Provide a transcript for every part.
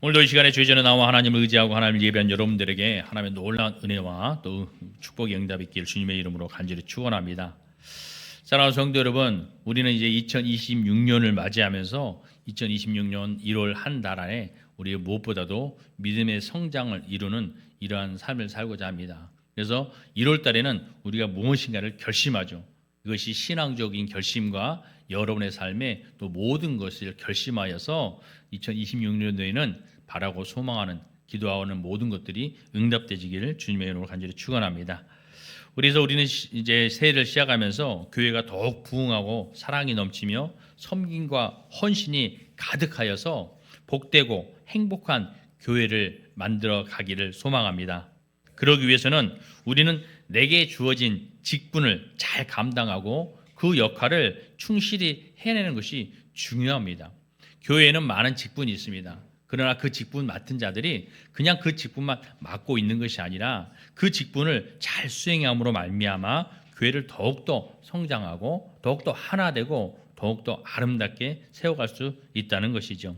오늘도 이 시간에 주의 전에 나와 하나님을 의지하고 하나님을 예배한 여러분들에게 하나님의 놀라운 은혜와 또 축복의 응답이 있기를 주님의 이름으로 간절히 축원합니다. 사랑하는 성도 여러분, 우리는 이제 2026년을 맞이하면서 2026년 1월 한 달 안에 우리 무엇보다도 믿음의 성장을 이루는 이러한 삶을 살고자 합니다. 그래서 1월 달에는 우리가 무엇인가를 결심하죠. 이것이 신앙적인 결심과 여러분의 삶에 또 모든 것을 결심하여서 2026년도에는 바라고 소망하는 기도하는 모든 것들이 응답되기를 주님의 이름으로 간절히 축원합니다. 그래서 우리는 이제 새해를 시작하면서 교회가 더욱 부흥하고 사랑이 넘치며 섬김과 헌신이 가득하여서 복되고 행복한 교회를 만들어 가기를 소망합니다. 그러기 위해서는 우리는 내게 주어진 직분을 잘 감당하고 그 역할을 충실히 해내는 것이 중요합니다. 교회에는 많은 직분이 있습니다. 그러나 그 직분 맡은 자들이 그냥 그 직분만 맡고 있는 것이 아니라 그 직분을 잘 수행함으로 말미암아 교회를 더욱더 성장하고 더욱더 하나 되고 더욱더 아름답게 세워갈 수 있다는 것이죠.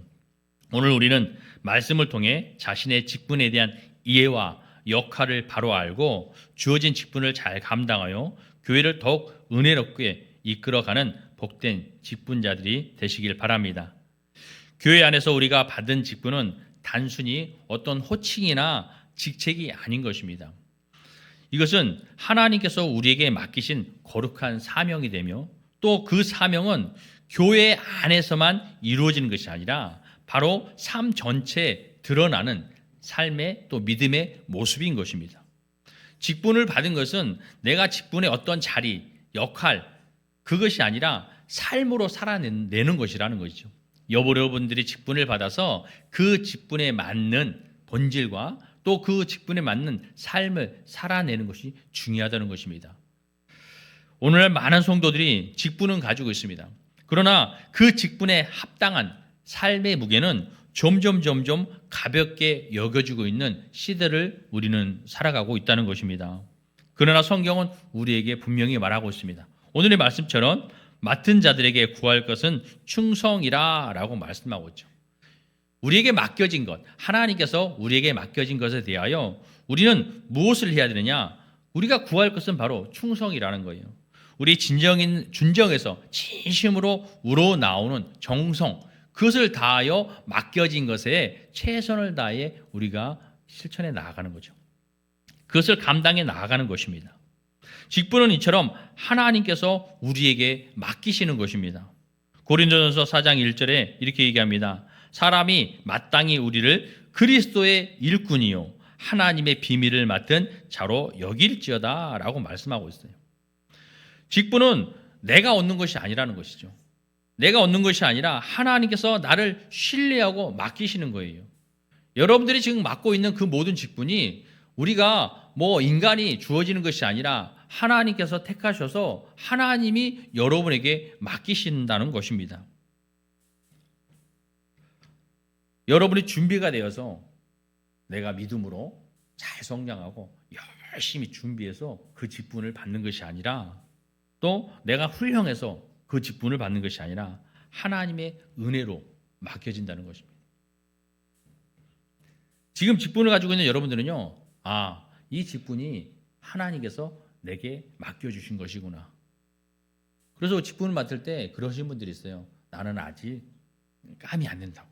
오늘 우리는 말씀을 통해 자신의 직분에 대한 이해와 역할을 바로 알고 주어진 직분을 잘 감당하여 교회를 더욱 은혜롭게 이끌어가는 복된 직분자들이 되시길 바랍니다. 교회 안에서 우리가 받은 직분은 단순히 어떤 호칭이나 직책이 아닌 것입니다. 이것은 하나님께서 우리에게 맡기신 거룩한 사명이 되며 또 그 사명은 교회 안에서만 이루어지는 것이 아니라 바로 삶 전체에 드러나는 삶의 또 믿음의 모습인 것입니다. 직분을 받은 것은 내가 직분의 어떤 자리, 역할, 그것이 아니라 삶으로 살아내는 것이라는 것이죠. 여러분들이 직분을 받아서 그 직분에 맞는 본질과 또 그 직분에 맞는 삶을 살아내는 것이 중요하다는 것입니다. 오늘날 많은 성도들이 직분은 가지고 있습니다. 그러나 그 직분에 합당한 삶의 무게는 점점 가볍게 여겨지고 있는 시대를 우리는 살아가고 있다는 것입니다. 그러나 성경은 우리에게 분명히 말하고 있습니다. 오늘의 말씀처럼 맡은 자들에게 구할 것은 충성이라 라고 말씀하고 있죠. 우리에게 맡겨진 것, 하나님께서 우리에게 맡겨진 것에 대하여 우리는 무엇을 해야 되느냐? 우리가 구할 것은 바로 충성이라는 거예요. 우리 진정에서 진심으로 우러나오는 정성, 그것을 다하여 맡겨진 것에 최선을 다해 우리가 실천해 나아가는 거죠. 그것을 감당해 나아가는 것입니다. 직분은 이처럼 하나님께서 우리에게 맡기시는 것입니다. 고린도전서 4장 1절에 이렇게 얘기합니다. 사람이 마땅히 우리를 그리스도의 일꾼이요 하나님의 비밀을 맡은 자로 여길지어다 라고 말씀하고 있어요. 직분은 내가 얻는 것이 아니라는 것이죠. 내가 얻는 것이 아니라 하나님께서 나를 신뢰하고 맡기시는 거예요. 여러분들이 지금 맡고 있는 그 모든 직분이 우리가 인간이 주어지는 것이 아니라 하나님께서 택하셔서 하나님이 여러분에게 맡기신다는 것입니다. 여러분이 준비가 되어서 내가 믿음으로 잘 성장하고 열심히 준비해서 그 직분을 받는 것이 아니라 또 내가 훌륭해서 그 직분을 받는 것이 아니라 하나님의 은혜로 맡겨진다는 것입니다. 지금 직분을 가지고 있는 여러분들은요, 이 직분이 하나님께서 내게 맡겨주신 것이구나. 그래서 직분을 맡을 때 그러신 분들이 있어요. 나는 아직 감이 안 된다고.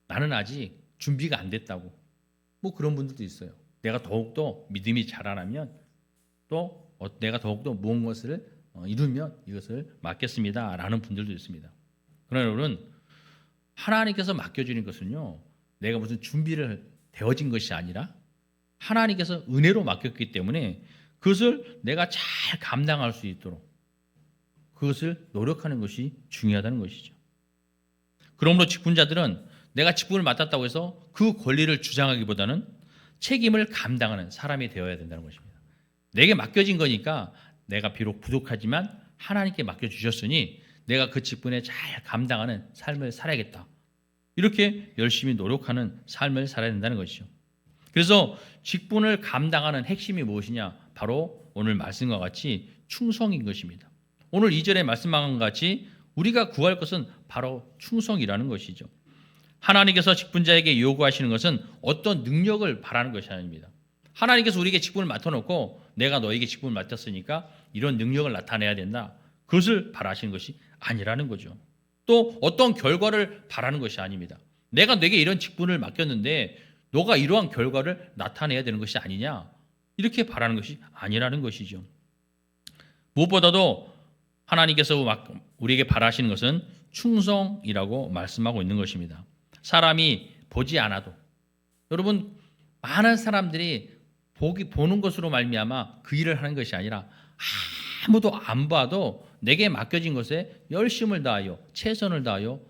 나는 아직 준비가 안 됐다고. 그런 분들도 있어요. 내가 더욱더 믿음이 자라나면 또 내가 더욱더 무엇을 이루면 이것을 맡겠습니다 라는 분들도 있습니다. 그러나 여러분, 하나님께서 맡겨주는 것은요, 내가 무슨 준비를 되어진 것이 아니라 하나님께서 은혜로 맡겼기 때문에 그것을 내가 잘 감당할 수 있도록 그것을 노력하는 것이 중요하다는 것이죠. 그러므로 직분자들은 내가 직분을 맡았다고 해서 그 권리를 주장하기보다는 책임을 감당하는 사람이 되어야 된다는 것입니다. 내게 맡겨진 거니까 내가 비록 부족하지만 하나님께 맡겨주셨으니 내가 그 직분에 잘 감당하는 삶을 살아야겠다. 이렇게 열심히 노력하는 삶을 살아야 된다는 것이죠. 그래서 직분을 감당하는 핵심이 무엇이냐? 바로 오늘 말씀과 같이 충성인 것입니다. 오늘 2절에 말씀한 것 같이 우리가 구할 것은 바로 충성이라는 것이죠. 하나님께서 직분자에게 요구하시는 것은 어떤 능력을 바라는 것이 아닙니다. 하나님께서 우리에게 직분을 맡아놓고 내가 너에게 직분을 맡았으니까 이런 능력을 나타내야 된다. 그것을 바라시는 것이 아니라는 거죠. 또 어떤 결과를 바라는 것이 아닙니다. 내가 내게 이런 직분을 맡겼는데 너가 이러한 결과를 나타내야 되는 것이 아니냐. 이렇게 바라는 것이 아니라는 것이죠. 무엇보다도 하나님께서 우리에게 바라시는 것은 충성이라고 말씀하고 있는 것입니다. 사람이 보지 않아도 여러분 많은 사람들이 보는 것으로 말미암아 그 일을 하는 것이 아니라 아무도 안 봐도 내게 맡겨진 것에 열심을 다하여 최선을 다하여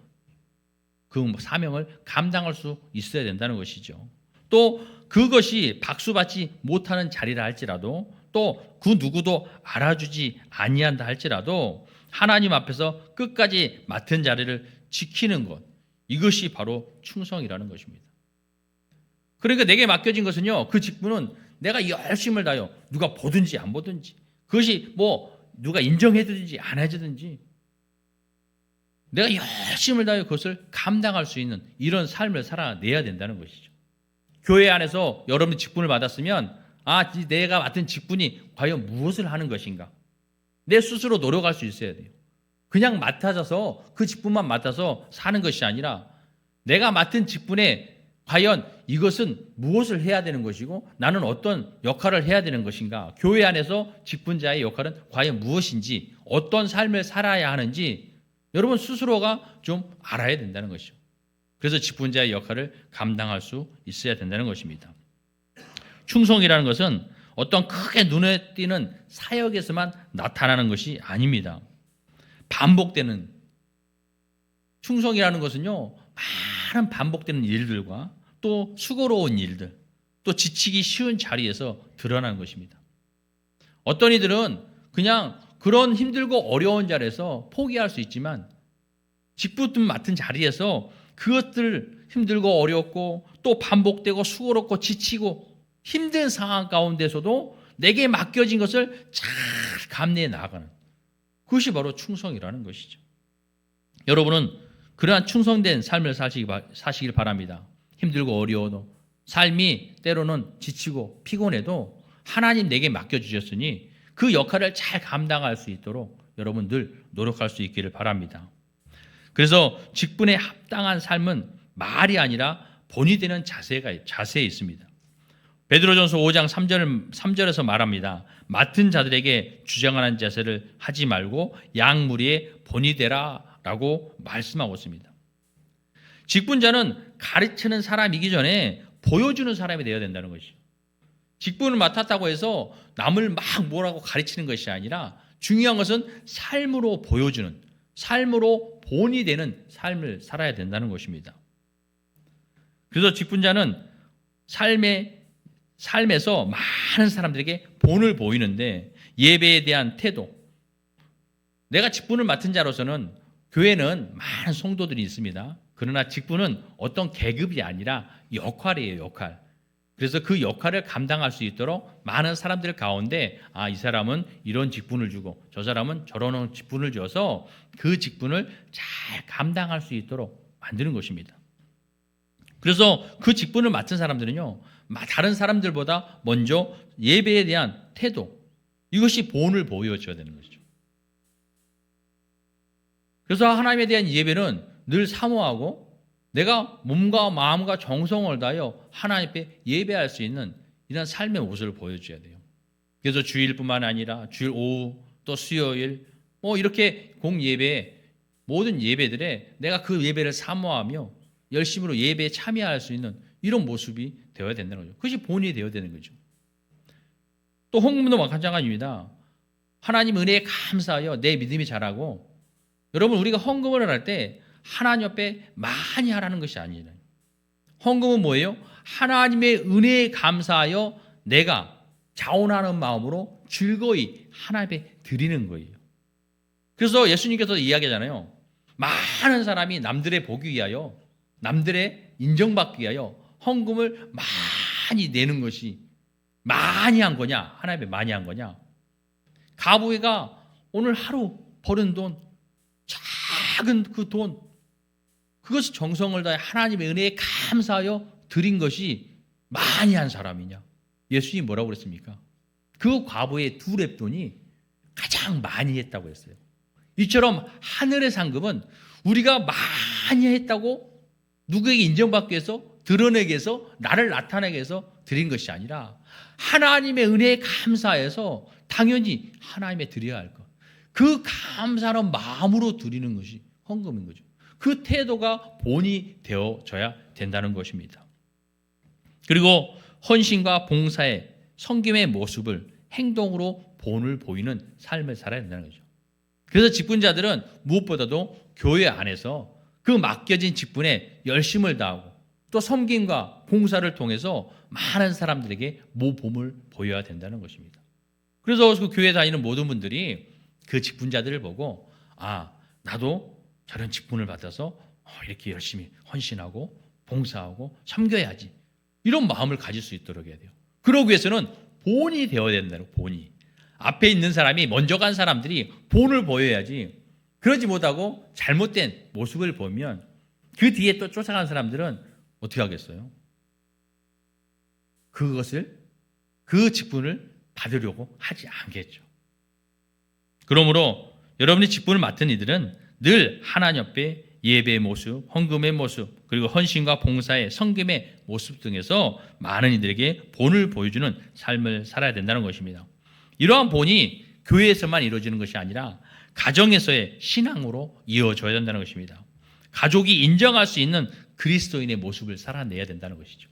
그 사명을 감당할 수 있어야 된다는 것이죠. 또 그것이 박수받지 못하는 자리라 할지라도 또 그 누구도 알아주지 아니한다 할지라도 하나님 앞에서 끝까지 맡은 자리를 지키는 것, 이것이 바로 충성이라는 것입니다. 그러니까 내게 맡겨진 것은요, 그 직분은 내가 열심을 다하여 누가 보든지 안 보든지 그것이 누가 인정해주든지 안 해주든지 내가 열심을 다하여 그것을 감당할 수 있는 이런 삶을 살아내야 된다는 것이죠. 교회 안에서 여러분이 직분을 받았으면 내가 맡은 직분이 과연 무엇을 하는 것인가? 내 스스로 노력할 수 있어야 돼요. 그냥 맡아져서 그 직분만 맡아서 사는 것이 아니라 내가 맡은 직분에 과연 이것은 무엇을 해야 되는 것이고 나는 어떤 역할을 해야 되는 것인가? 교회 안에서 직분자의 역할은 과연 무엇인지 어떤 삶을 살아야 하는지 여러분 스스로가 좀 알아야 된다는 것이죠. 그래서 직분자의 역할을 감당할 수 있어야 된다는 것입니다. 충성이라는 것은 어떤 크게 눈에 띄는 사역에서만 나타나는 것이 아닙니다. 반복되는 충성이라는 것은요, 많은 반복되는 일들과 또 수고로운 일들, 또 지치기 쉬운 자리에서 드러나는 것입니다. 어떤 이들은 그냥 그런 힘들고 어려운 자리에서 포기할 수 있지만 직분 맡은 자리에서 그것들 힘들고 어렵고 또 반복되고 수고롭고 지치고 힘든 상황 가운데서도 내게 맡겨진 것을 잘 감내해 나가는 그것이 바로 충성이라는 것이죠. 여러분은 그러한 충성된 삶을 사시길 바랍니다. 힘들고 어려워도 삶이 때로는 지치고 피곤해도 하나님 내게 맡겨주셨으니 그 역할을 잘 감당할 수 있도록 여러분 늘 노력할 수 있기를 바랍니다. 그래서 직분에 합당한 삶은 말이 아니라 본이 되는 자세에 있습니다. 베드로전서 5장 3절에서 말합니다. 맡은 자들에게 주장하는 자세를 하지 말고 양무리에 본이 되라 라고 말씀하고 있습니다. 직분자는 가르치는 사람이기 전에 보여주는 사람이 되어야 된다는 것이죠. 직분을 맡았다고 해서 남을 막 뭐라고 가르치는 것이 아니라 중요한 것은 삶으로 보여주는, 삶으로 본이 되는 삶을 살아야 된다는 것입니다. 그래서 직분자는 삶에서 많은 사람들에게 본을 보이는데 예배에 대한 태도, 내가 직분을 맡은 자로서는 교회는 많은 성도들이 있습니다. 그러나 직분은 어떤 계급이 아니라 역할이에요, 역할. 그래서 그 역할을 감당할 수 있도록 많은 사람들 가운데 이 사람은 이런 직분을 주고 저 사람은 저런 직분을 줘서 그 직분을 잘 감당할 수 있도록 만드는 것입니다. 그래서 그 직분을 맡은 사람들은요, 다른 사람들보다 먼저 예배에 대한 태도, 이것이 본을 보여줘야 되는 것이죠. 그래서 하나님에 대한 예배는 늘 사모하고 내가 몸과 마음과 정성을 다하여 하나님 앞에 예배할 수 있는 이런 삶의 모습을 보여줘야 돼요. 그래서 주일뿐만 아니라 주일 오후 또 수요일 이렇게 공예배 모든 예배들에 내가 그 예배를 사모하며 열심으로 예배에 참여할 수 있는 이런 모습이 되어야 된다는 거죠. 그것이 본이 되어야 되는 거죠. 또 헌금도 마찬가지입니다. 하나님 은혜에 감사하여 내 믿음이 자라고 여러분 우리가 헌금을 할 때 하나님 앞에 많이 하라는 것이 아니에요. 헌금은 뭐예요? 하나님의 은혜에 감사하여 내가 자원하는 마음으로 즐거이 하나님 앞에 드리는 거예요. 그래서 예수님께서 이야기하잖아요. 많은 사람이 남들의 보기 위하여 남들의 인정받기 위하여 헌금을 많이 내는 것이 많이 한 거냐? 하나님 앞에 많이 한 거냐? 가부가 오늘 하루 버는 돈 작은 그 돈 그것을 정성을 다해 하나님의 은혜에 감사하여 드린 것이 많이 한 사람이냐? 예수님이 뭐라고 그랬습니까? 그 과부의 2렙돈이 가장 많이 했다고 했어요. 이처럼 하늘의 상급은 우리가 많이 했다고 누구에게 인정받기 위해서, 드러내기 위해서, 나를 나타내기 위해서 드린 것이 아니라 하나님의 은혜에 감사해서 당연히 하나님에 드려야 할 것. 그 감사하는 마음으로 드리는 것이 헌금인 거죠. 그 태도가 본이 되어져야 된다는 것입니다. 그리고 헌신과 봉사의 섬김의 모습을 행동으로 본을 보이는 삶을 살아야 된다는 거죠. 그래서 직분자들은 무엇보다도 교회 안에서 그 맡겨진 직분에 열심을 다하고 또 섬김과 봉사를 통해서 많은 사람들에게 모범을 보여야 된다는 것입니다. 그래서 그 교회 다니는 모든 분들이 그 직분자들을 보고 나도 저런 직분을 받아서 이렇게 열심히 헌신하고 봉사하고 섬겨야지, 이런 마음을 가질 수 있도록 해야 돼요. 그러기 위해서는 본이 되어야 된다는 거예요. 본이. 앞에 있는 사람이, 먼저 간 사람들이 본을 보여야지, 그러지 못하고 잘못된 모습을 보면 그 뒤에 또 쫓아간 사람들은 어떻게 하겠어요? 그 직분을 받으려고 하지 않겠죠. 그러므로 여러분이 직분을 맡은 이들은 늘 하나님 앞에 예배의 모습, 헌금의 모습, 그리고 헌신과 봉사의 섬김의 모습 등에서 많은 이들에게 본을 보여주는 삶을 살아야 된다는 것입니다. 이러한 본이 교회에서만 이루어지는 것이 아니라 가정에서의 신앙으로 이어져야 된다는 것입니다. 가족이 인정할 수 있는 그리스도인의 모습을 살아내야 된다는 것이죠.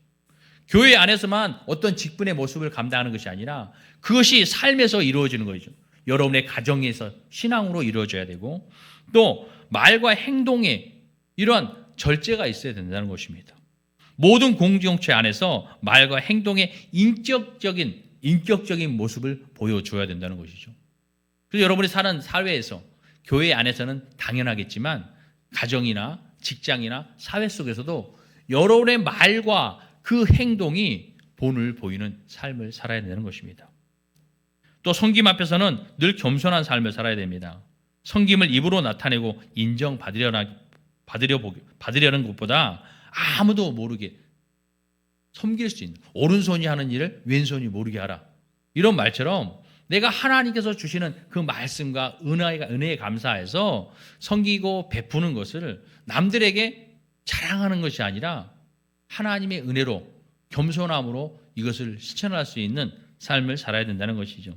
교회 안에서만 어떤 직분의 모습을 감당하는 것이 아니라 그것이 삶에서 이루어지는 것이죠. 여러분의 가정에서 신앙으로 이루어져야 되고, 또 말과 행동에 이러한 절제가 있어야 된다는 것입니다. 모든 공동체 안에서 말과 행동의 인격적인 모습을 보여줘야 된다는 것이죠. 그래서 여러분이 사는 사회에서, 교회 안에서는 당연하겠지만 가정이나 직장이나 사회 속에서도 여러분의 말과 그 행동이 본을 보이는 삶을 살아야 되는 것입니다. 또 섬김 앞에서는 늘 겸손한 삶을 살아야 됩니다. 섬김을 입으로 나타내고 인정받으려는 것보다 아무도 모르게 섬길 수 있는, 오른손이 하는 일을 왼손이 모르게 하라, 이런 말처럼 내가 하나님께서 주시는 그 말씀과 은혜에 감사해서 섬기고 베푸는 것을 남들에게 자랑하는 것이 아니라 하나님의 은혜로, 겸손함으로 이것을 실천할 수 있는 삶을 살아야 된다는 것이죠.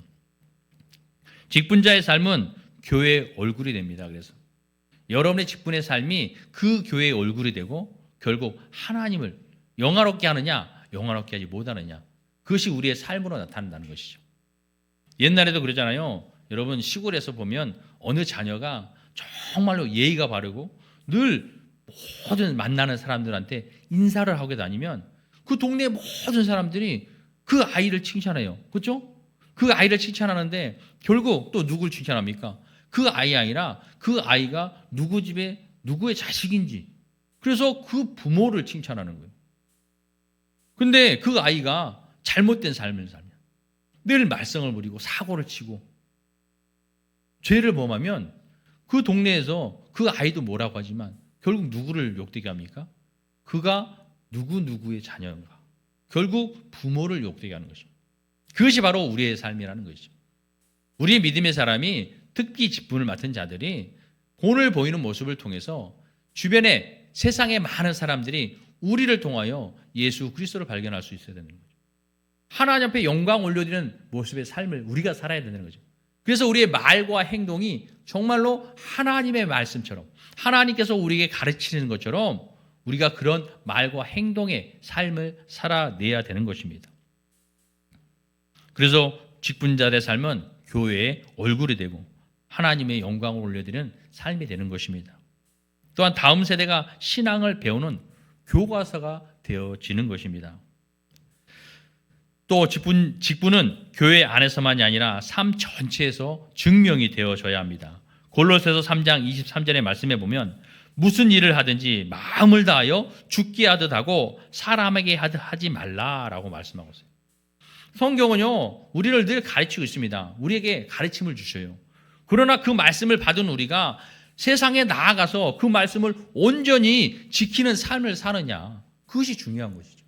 직분자의 삶은 교회의 얼굴이 됩니다. 그래서 여러분의 직분의 삶이 그 교회의 얼굴이 되고 결국 하나님을 영화롭게 하느냐, 영화롭게 하지 못하느냐, 그것이 우리의 삶으로 나타난다는 것이죠. 옛날에도 그러잖아요. 여러분, 시골에서 보면 어느 자녀가 정말로 예의가 바르고 늘 모든 만나는 사람들한테 인사를 하고 다니면 그 동네 모든 사람들이 그 아이를 칭찬해요. 그렇죠? 그 아이를 칭찬하는데 결국 또 누굴 칭찬합니까? 그 아이 아니라 그 아이가 누구 집에 누구의 자식인지, 그래서 그 부모를 칭찬하는 거예요. 근데 그 아이가 잘못된 삶을 살면, 늘 말썽을 부리고 사고를 치고 죄를 범하면 그 동네에서 그 아이도 뭐라고 하지만 결국 누구를 욕되게 합니까? 그가 누구의 자녀인가? 결국 부모를 욕되게 하는 것입니다. 그것이 바로 우리의 삶이라는 것이죠. 우리의 믿음의 사람이, 특히 직분을 맡은 자들이 본을 보이는 모습을 통해서 주변에 세상의 많은 사람들이 우리를 통하여 예수 그리스도를 발견할 수 있어야 되는 거죠. 하나님 앞에 영광 올려드리는 모습의 삶을 우리가 살아야 되는 거죠. 그래서 우리의 말과 행동이 정말로 하나님의 말씀처럼, 하나님께서 우리에게 가르치는 것처럼 우리가 그런 말과 행동의 삶을 살아내야 되는 것입니다. 그래서 직분자들의 삶은 교회의 얼굴이 되고 하나님의 영광을 올려드리는 삶이 되는 것입니다. 또한 다음 세대가 신앙을 배우는 교과서가 되어지는 것입니다. 또 직분은 교회 안에서만이 아니라 삶 전체에서 증명이 되어져야 합니다. 골로새서 3장 23절의 말씀에 보면 무슨 일을 하든지 마음을 다하여 죽게 하듯 하고 사람에게 하지 말라라고 말씀하고 있어요. 성경은요, 우리를 늘 가르치고 있습니다. 우리에게 가르침을 주셔요. 그러나 그 말씀을 받은 우리가 세상에 나아가서 그 말씀을 온전히 지키는 삶을 사느냐, 그것이 중요한 것이죠.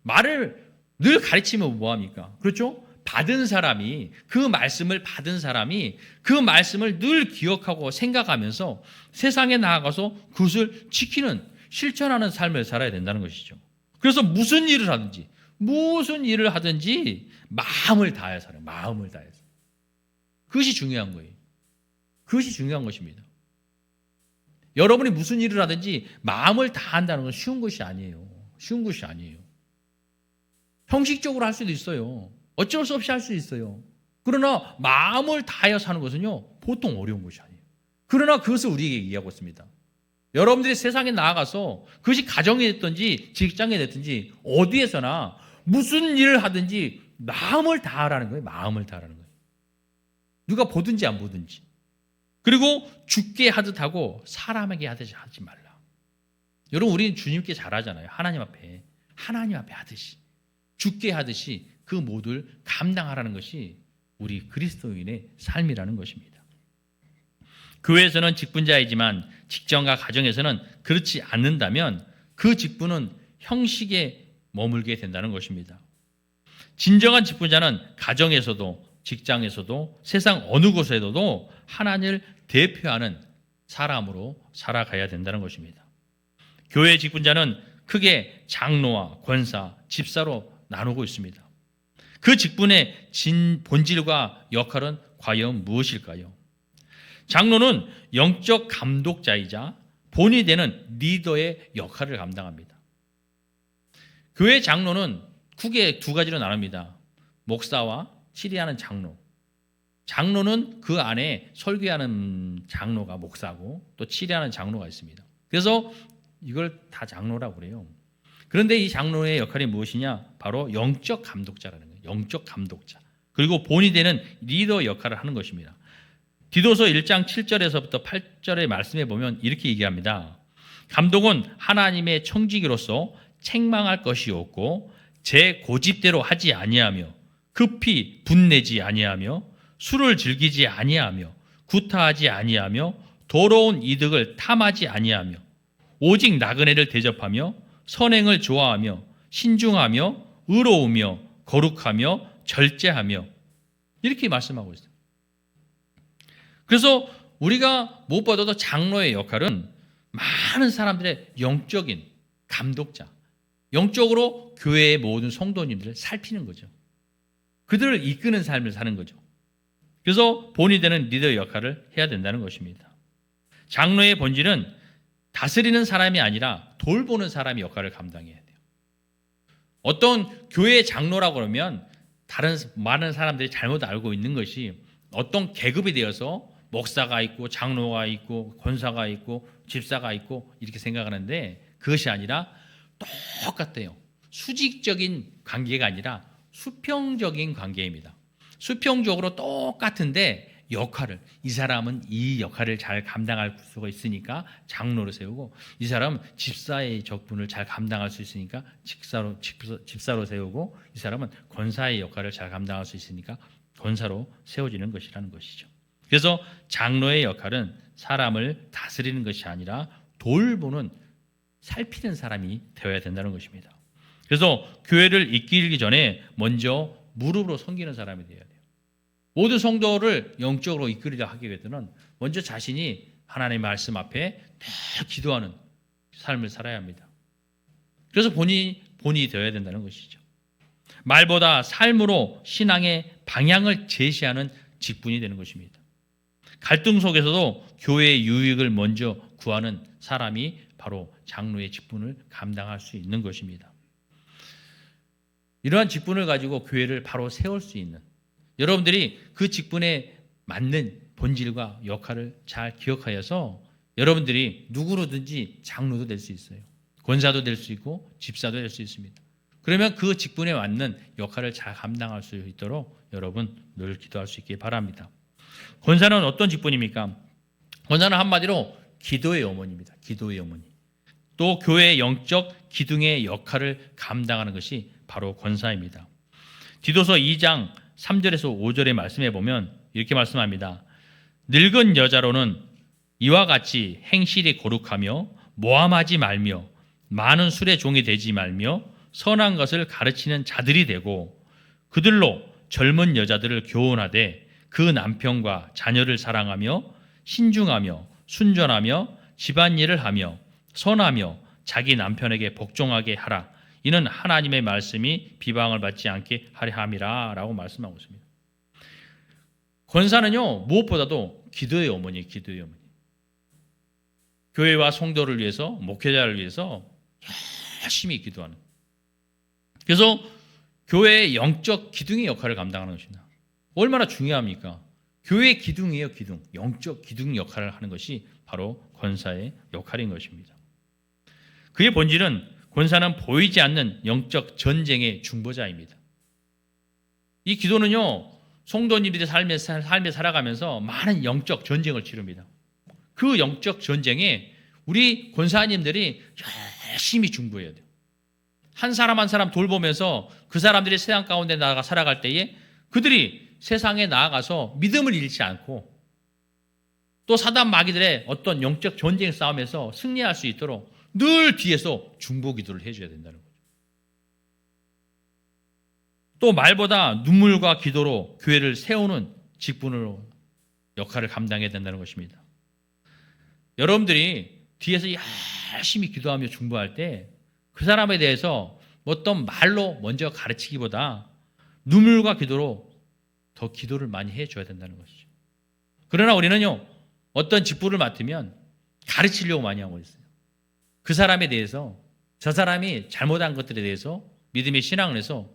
말을 늘 가르치면 뭐합니까? 그렇죠? 받은 사람이, 그 말씀을 받은 사람이 그 말씀을 늘 기억하고 생각하면서 세상에 나아가서 그것을 지키는, 실천하는 삶을 살아야 된다는 것이죠. 그래서 무슨 일을 하든지 마음을 다해 살아요. 마음을 다해서. 그것이 중요한 거예요. 그것이 중요한 것입니다. 여러분이 무슨 일을 하든지 마음을 다한다는 건 쉬운 것이 아니에요. 쉬운 것이 아니에요. 형식적으로 할 수도 있어요. 어쩔 수 없이 할 수 있어요. 그러나 마음을 다하여 사는 것은요, 보통 어려운 것이 아니에요. 그러나 그것을 우리에게 얘기하고 있습니다. 여러분들이 세상에 나아가서 그것이 가정에 됐든지 직장에 됐든지 어디에서나 무슨 일을 하든지 마음을 다하라는 거예요. 마음을 다하라는 거예요. 누가 보든지 안 보든지. 그리고 죽게 하듯 하고 사람에게 하듯이 하지 말라. 여러분, 우리는 주님께 잘하잖아요. 하나님 앞에 하듯이, 죽게 하듯이 그 모두를 감당하라는 것이 우리 그리스도인의 삶이라는 것입니다. 교회에서는 직분자이지만 직장과 가정에서는 그렇지 않는다면 그 직분은 형식에 머물게 된다는 것입니다. 진정한 직분자는 가정에서도 직장에서도 세상 어느 곳에서도 하나님을 대표하는 사람으로 살아가야 된다는 것입니다. 교회 직분자는 크게 장로와 권사, 집사로 나누고 있습니다. 그 직분의 본질과 역할은 과연 무엇일까요? 장로는 영적 감독자이자 본이 되는 리더의 역할을 감당합니다. 교회 장로는 크게 두 가지로 나눕니다. 목사와 치리하는 장로. 장로는 그 안에 설교하는 장로가 목사고 또 치리하는 장로가 있습니다. 그래서 이걸 다 장로라고 그래요. 그런데 이 장로의 역할이 무엇이냐? 바로 영적 감독자라는 거예요. 영적 감독자. 그리고 본이 되는 리더 역할을 하는 것입니다. 디도서 1장 7절에서부터 8절의 말씀에 보면 이렇게 얘기합니다. 감독은 하나님의 청지기로서 책망할 것이 없고 제 고집대로 하지 아니하며 급히 분내지 아니하며 술을 즐기지 아니하며 구타하지 아니하며 더러운 이득을 탐하지 아니하며 오직 나그네를 대접하며 선행을 좋아하며 신중하며 의로우며 거룩하며 절제하며 이렇게 말씀하고 있어요. 그래서 우리가 무엇보다도 장로의 역할은 많은 사람들의 영적인 감독자, 영적으로 교회의 모든 성도님들을 살피는 거죠. 그들을 이끄는 삶을 사는 거죠. 그래서 본이 되는 리더의 역할을 해야 된다는 것입니다. 장로의 본질은 다스리는 사람이 아니라 돌보는 사람의 역할을 감당해야 돼요. 어떤 교회의 장로라고 그러면 다른 많은 사람들이 잘못 알고 있는 것이 어떤 계급이 되어서 목사가 있고 장로가 있고 권사가 있고 집사가 있고 이렇게 생각하는데 그것이 아니라 똑같아요. 수직적인 관계가 아니라 수평적인 관계입니다. 수평적으로 똑같은데 역할을, 이 사람은 이 역할을 잘 감당할 수가 있으니까 장로를 세우고 이 사람은 집사의 적분을 잘 감당할 수 있으니까 집사로 세우고 이 사람은 권사의 역할을 잘 감당할 수 있으니까 권사로 세워지는 것이라는 것이죠. 그래서 장로의 역할은 사람을 다스리는 것이 아니라 돌보는, 살피는 사람이 되어야 된다는 것입니다. 그래서 교회를 이끌기 전에 먼저 무릎으로 섬기는 사람이 되어야 돼요. 모든 성도를 영적으로 이끌리려 하기 위해서는 먼저 자신이 하나님의 말씀 앞에 늘 기도하는 삶을 살아야 합니다. 그래서 본이 되어야 된다는 것이죠. 말보다 삶으로 신앙의 방향을 제시하는 직분이 되는 것입니다. 갈등 속에서도 교회의 유익을 먼저 구하는 사람이 바로 장로의 직분을 감당할 수 있는 것입니다. 이러한 직분을 가지고 교회를 바로 세울 수 있는, 여러분들이 그 직분에 맞는 본질과 역할을 잘 기억하여서 여러분들이 누구로든지 장로도 될 수 있어요. 권사도 될 수 있고 집사도 될 수 있습니다. 그러면 그 직분에 맞는 역할을 잘 감당할 수 있도록 여러분 늘 기도할 수 있기 바랍니다. 권사는 어떤 직분입니까? 권사는 한마디로 기도의 어머니입니다. 기도의 어머니. 또 교회의 영적 기둥의 역할을 감당하는 것이 바로 권사입니다. 디도서 2장 3절에서 5절의 말씀에 보면 이렇게 말씀합니다. 늙은 여자로는 이와 같이 행실이 거룩하며 모함하지 말며 많은 술의 종이 되지 말며 선한 것을 가르치는 자들이 되고 그들로 젊은 여자들을 교훈하되 그 남편과 자녀를 사랑하며 신중하며 순전하며 집안일을 하며 선하며 자기 남편에게 복종하게 하라. 이는 하나님의 말씀이 비방을 받지 않게 하려 함이라 라고 말씀하고 있습니다. 권사는요, 무엇보다도 기도의 어머니예요. 기도의 어머니. 교회와 성도를 위해서, 목회자를 위해서 열심히 기도하는. 그래서 교회의 영적 기둥의 역할을 감당하는 것입니다. 얼마나 중요합니까? 교회의 기둥이에요. 기둥. 영적 기둥 역할을 하는 것이 바로 권사의 역할인 것입니다. 그의 본질은 권사는 보이지 않는 영적 전쟁의 중보자입니다. 이 기도는요, 성도님들이 삶에 살아가면서 많은 영적 전쟁을 치릅니다. 그 영적 전쟁에 우리 권사님들이 열심히 중보해야 돼요. 한 사람 한 사람 돌보면서 그 사람들이 세상 가운데 나아가 살아갈 때에 그들이 세상에 나아가서 믿음을 잃지 않고 또 사단 마귀들의 어떤 영적 전쟁 싸움에서 승리할 수 있도록 늘 뒤에서 중보 기도를 해줘야 된다는 거죠. 또 말보다 눈물과 기도로 교회를 세우는 직분으로 역할을 감당해야 된다는 것입니다. 여러분들이 뒤에서 열심히 기도하며 중보할 때 그 사람에 대해서 어떤 말로 먼저 가르치기보다 눈물과 기도로 더 기도를 많이 해줘야 된다는 것이죠. 그러나 우리는요, 어떤 직분을 맡으면 가르치려고 많이 하고 있어요. 그 사람에 대해서, 저 사람이 잘못한 것들에 대해서 믿음의 신앙을 해서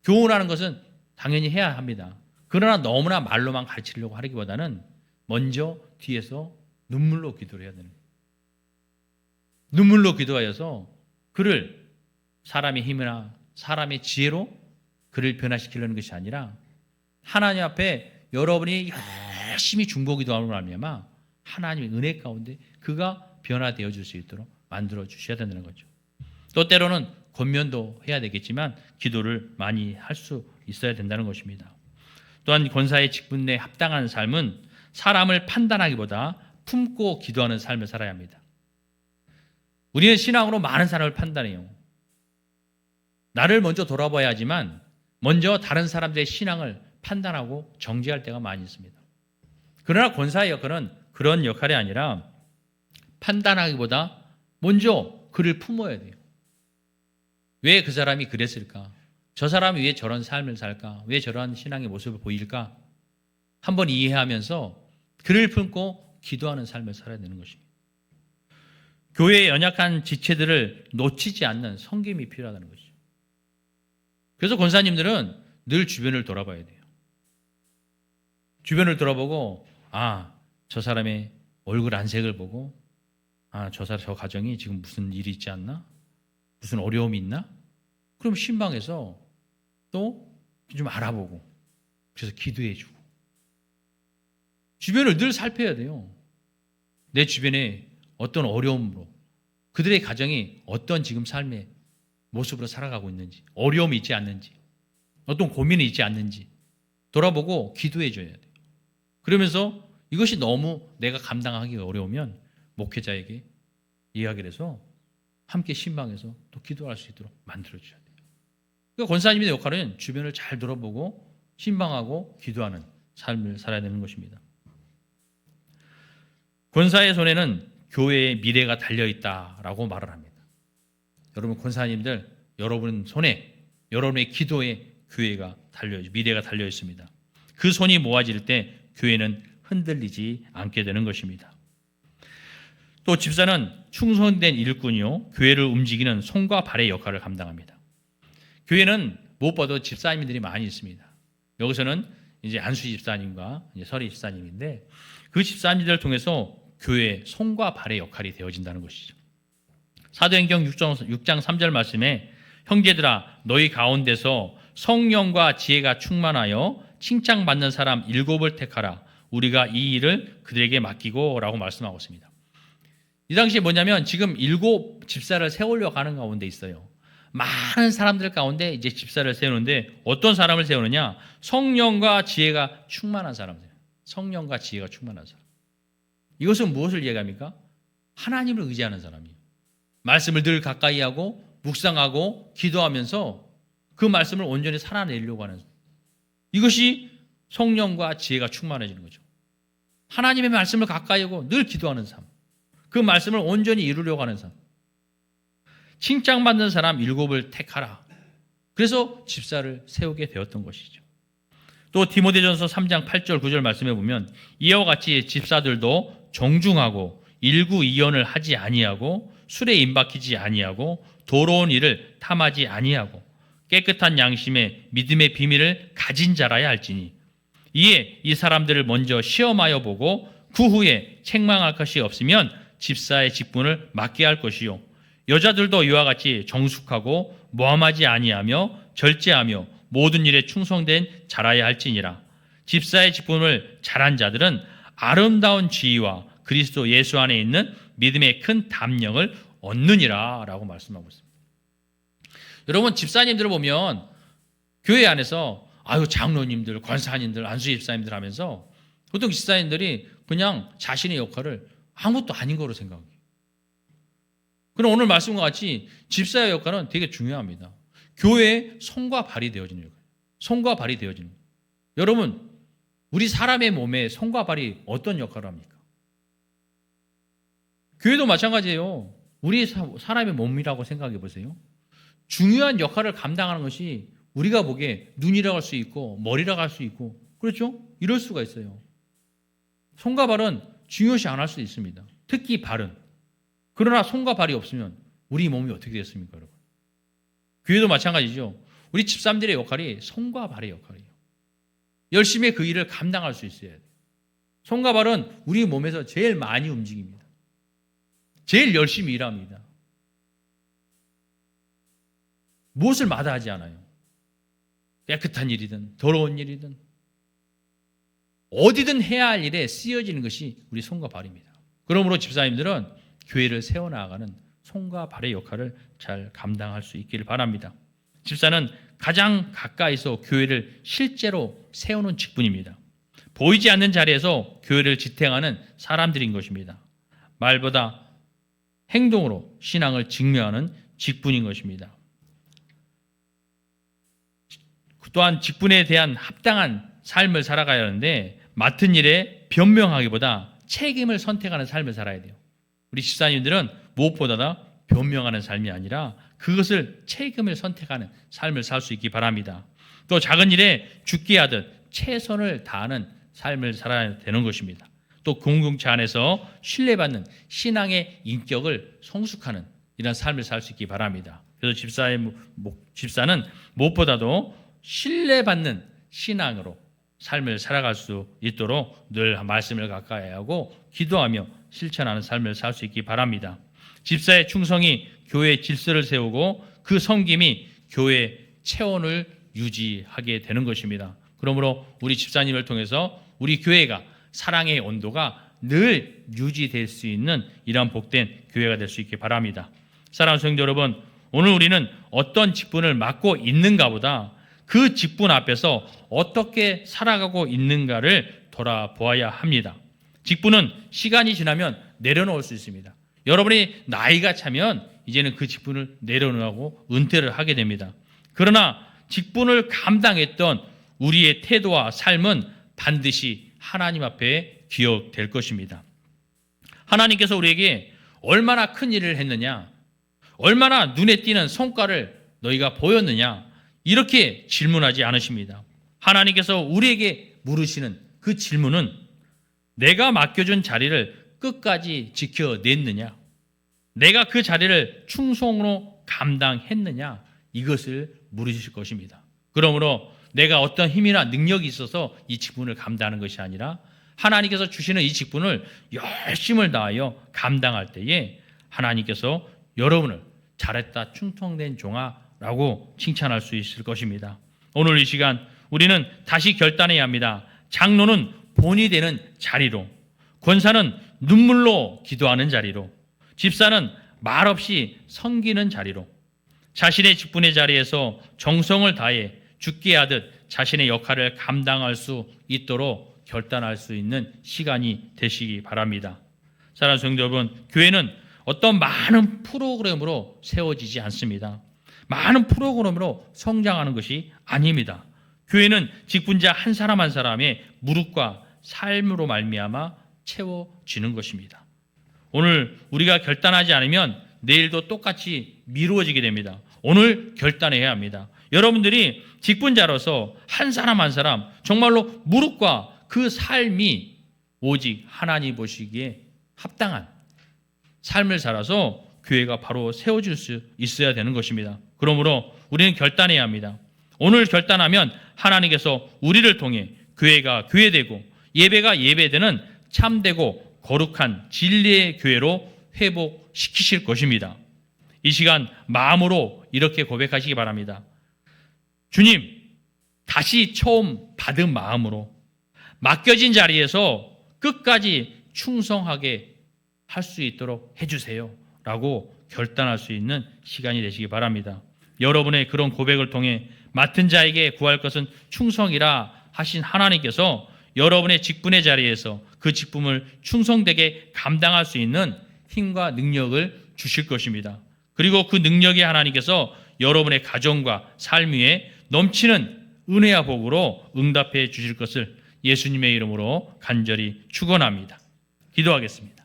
교훈하는 것은 당연히 해야 합니다. 그러나 너무나 말로만 가르치려고 하기보다는 먼저 뒤에서 눈물로 기도를 해야 되는 거예요. 눈물로 기도하여서 그를 사람의 힘이나 사람의 지혜로 그를 변화시키려는 것이 아니라 하나님 앞에 여러분이 열심히 중보 기도함으로 말미암아 하나님의 은혜 가운데 그가 변화되어 줄 수 있도록 만들어 주셔야 된다는 거죠. 또 때로는 권면도 해야 되겠지만 기도를 많이 할 수 있어야 된다는 것입니다. 또한 권사의 직분에 합당한 삶은 사람을 판단하기보다 품고 기도하는 삶을 살아야 합니다. 우리는 신앙으로 많은 사람을 판단해요. 나를 먼저 돌아봐야 하지만 먼저 다른 사람들의 신앙을 판단하고 정죄할 때가 많이 있습니다. 그러나 권사의 역할은 그런 역할이 아니라 판단하기보다 먼저 그를 품어야 돼요. 왜 그 사람이 그랬을까? 저 사람이 왜 저런 삶을 살까? 왜 저런 신앙의 모습을 보일까? 한번 이해하면서 그를 품고 기도하는 삶을 살아야 되는 것입니다. 교회의 연약한 지체들을 놓치지 않는 섬김이 필요하다는 것이죠. 그래서 권사님들은 늘 주변을 돌아봐야 돼요. 주변을 돌아보고 저 사람의 얼굴 안색을 보고 저 가정이 지금 무슨 일이 있지 않나? 무슨 어려움이 있나? 그럼 신방에서 또 좀 알아보고 그래서 기도해주고 주변을 늘 살펴야 돼요. 내 주변에 어떤 어려움으로 그들의 가정이 어떤 지금 삶의 모습으로 살아가고 있는지, 어려움이 있지 않는지, 어떤 고민이 있지 않는지 돌아보고 기도해줘야 돼요. 그러면서 이것이 너무 내가 감당하기 어려우면 목회자에게 이야기를 해서 함께 신방에서 또 기도할 수 있도록 만들어줘야 돼요. 그러니까 권사님의 역할은 주변을 잘 돌아보고 신방하고 기도하는 삶을 살아야 되는 것입니다. 권사의 손에는 교회의 미래가 달려있다라고 말을 합니다. 여러분 권사님들, 여러분 손에, 여러분의 기도에 교회가 미래가 달려있습니다. 그 손이 모아질 때 교회는 흔들리지 않게 되는 것입니다. 또 집사는 충성된 일꾼이요, 교회를 움직이는 손과 발의 역할을 감당합니다. 교회는 무엇보다도 집사님들이 많이 있습니다. 여기서는 이제 안수 집사님과 이제 설희 집사님인데 그 집사님들을 통해서 교회의 손과 발의 역할이 되어진다는 것이죠. 사도행전 6장 3절 말씀에 형제들아 너희 가운데서 성령과 지혜가 충만하여 칭찬받는 사람 7을 택하라. 우리가 이 일을 그들에게 맡기고 라고 말씀하고 있습니다. 이 당시에 뭐냐면 지금 7 집사를 세우려고 하는 가운데 있어요. 많은 사람들 가운데 이제 집사를 세우는데 어떤 사람을 세우느냐? 성령과 지혜가 충만한 사람들. 성령과 지혜가 충만한 사람. 이것은 무엇을 얘기합니까? 하나님을 의지하는 사람이에요. 말씀을 늘 가까이 하고 묵상하고 기도하면서 그 말씀을 온전히 살아내려고 하는, 이것이 성령과 지혜가 충만해지는 거죠. 하나님의 말씀을 가까이 하고 늘 기도하는 삶, 그 말씀을 온전히 이루려고 하는 삶. 칭찬받는 사람 7을 택하라. 그래서 집사를 세우게 되었던 것이죠. 또 디모데전서 3장 8절 9절 말씀해 보면 이와 같이 집사들도 정중하고 일구이연을 하지 아니하고 술에 임박히지 아니하고 더러운 일을 탐하지 아니하고 깨끗한 양심에 믿음의 비밀을 가진 자라야 할지니 이에 이 사람들을 먼저 시험하여 보고 그 후에 책망할 것이 없으면 집사의 직분을 맡게 할 것이요 여자들도 이와 같이 정숙하고 모함하지 아니하며 절제하며 모든 일에 충성된 자라야 할지니라. 집사의 직분을 잘한 자들은 아름다운 지위와 그리스도 예수 안에 있는 믿음의 큰 담력을 얻느니라 라고 말씀하고 있습니다. 여러분, 집사님들을 보면 교회 안에서 장로님들, 권사님들, 안수집사님들 하면서 보통 집사님들이 그냥 자신의 역할을 아무것도 아닌 거로 생각해요. 그럼 오늘 말씀과 같이 집사의 역할은 되게 중요합니다. 교회의 손과 발이 되어지는 역할. 손과 발이 되어지는 거예요. 여러분, 우리 사람의 몸에 손과 발이 어떤 역할을 합니까? 교회도 마찬가지예요. 우리 사람의 몸이라고 생각해 보세요. 중요한 역할을 감당하는 것이 우리가 보기에 눈이라고 할 수 있고 머리라고 할 수 있고 그렇죠? 이럴 수가 있어요. 손과 발은 중요시 안 할 수 있습니다. 특히 발은. 그러나 손과 발이 없으면 우리 몸이 어떻게 됐습니까, 여러분? 교회도 마찬가지죠. 우리 집사람들의 역할이 손과 발의 역할이에요. 열심히 그 일을 감당할 수 있어야 돼요. 손과 발은 우리 몸에서 제일 많이 움직입니다. 제일 열심히 일합니다. 무엇을 마다하지 않아요. 깨끗한 일이든 더러운 일이든 어디든 해야 할 일에 쓰여지는 것이 우리 손과 발입니다. 그러므로 집사님들은 교회를 세워나가는 손과 발의 역할을 잘 감당할 수 있기를 바랍니다. 집사는 가장 가까이서 교회를 실제로 세우는 직분입니다. 보이지 않는 자리에서 교회를 지탱하는 사람들인 것입니다. 말보다 행동으로 신앙을 증명하는 직분인 것입니다. 또한 직분에 대한 합당한 삶을 살아가야 하는데 맡은 일에 변명하기보다 책임을 선택하는 삶을 살아야 돼요. 우리 집사님들은 무엇보다 변명하는 삶이 아니라 그것을 책임을 선택하는 삶을 살 수 있기 바랍니다. 또 작은 일에 죽게 하듯 최선을 다하는 삶을 살아야 되는 것입니다. 또 공동체 안에서 신뢰받는 신앙의 인격을 성숙하는 이런 삶을 살 수 있기 바랍니다. 그래서 집사는 무엇보다도 신뢰받는 신앙으로 삶을 살아갈 수 있도록 늘 말씀을 가까이 하고 기도하며 실천하는 삶을 살 수 있기 바랍니다. 집사의 충성이 교회의 질서를 세우고 그 섬김이 교회의 체온을 유지하게 되는 것입니다. 그러므로 우리 집사님을 통해서 우리 교회가 사랑의 온도가 늘 유지될 수 있는 이러한 복된 교회가 될 수 있기 바랍니다. 사랑하는 성도 여러분, 오늘 우리는 어떤 직분을 맡고 있는가보다 그 직분 앞에서 어떻게 살아가고 있는가를 돌아보아야 합니다. 직분은 시간이 지나면 내려놓을 수 있습니다. 여러분이 나이가 차면 이제는 그 직분을 내려놓고 은퇴를 하게 됩니다. 그러나 직분을 감당했던 우리의 태도와 삶은 반드시 하나님 앞에 기억될 것입니다. 하나님께서 우리에게 얼마나 큰 일을 했느냐, 얼마나 눈에 띄는 성과를 너희가 보였느냐, 이렇게 질문하지 않으십니다. 하나님께서 우리에게 물으시는 그 질문은 내가 맡겨준 자리를 끝까지 지켜냈느냐, 내가 그 자리를 충성으로 감당했느냐, 이것을 물으실 것입니다. 그러므로 내가 어떤 힘이나 능력이 있어서 이 직분을 감당하는 것이 아니라 하나님께서 주시는 이 직분을 열심을 다하여 감당할 때에 하나님께서 여러분을 잘했다, 충성된 종아라고 칭찬할 수 있을 것입니다. 오늘 이 시간 우리는 다시 결단해야 합니다. 장로는 본이 되는 자리로, 권사는 눈물로 기도하는 자리로, 집사는 말없이 섬기는 자리로, 자신의 직분의 자리에서 정성을 다해 죽게 하듯 자신의 역할을 감당할 수 있도록 결단할 수 있는 시간이 되시기 바랍니다. 사랑하는 성도 여러분, 교회는 어떤 많은 프로그램으로 세워지지 않습니다. 많은 프로그램으로 성장하는 것이 아닙니다. 교회는 직분자 한 사람 한 사람의 무릎과 삶으로 말미암아 채워지는 것입니다. 오늘 우리가 결단하지 않으면 내일도 똑같이 미루어지게 됩니다. 오늘 결단해야 합니다. 여러분들이 직분자로서 한 사람 한 사람 정말로 무릎과 그 삶이 오직 하나님 보시기에 합당한 삶을 살아서 교회가 바로 세워질 수 있어야 되는 것입니다. 그러므로 우리는 결단해야 합니다. 오늘 결단하면 하나님께서 우리를 통해 교회가 교회되고 예배가 예배되는 참되고 거룩한 진리의 교회로 회복시키실 것입니다. 이 시간 마음으로 이렇게 고백하시기 바랍니다. 주님, 다시 처음 받은 마음으로 맡겨진 자리에서 끝까지 충성하게 할 수 있도록 해주세요 라고 결단할 수 있는 시간이 되시기 바랍니다. 여러분의 그런 고백을 통해 맡은 자에게 구할 것은 충성이라 하신 하나님께서 여러분의 직분의 자리에서 그 직분을 충성되게 감당할 수 있는 힘과 능력을 주실 것입니다. 그리고 그 능력이 하나님께서 여러분의 가정과 삶 위에 넘치는 은혜와 복으로 응답해 주실 것을 예수님의 이름으로 간절히 축원합니다. 기도하겠습니다.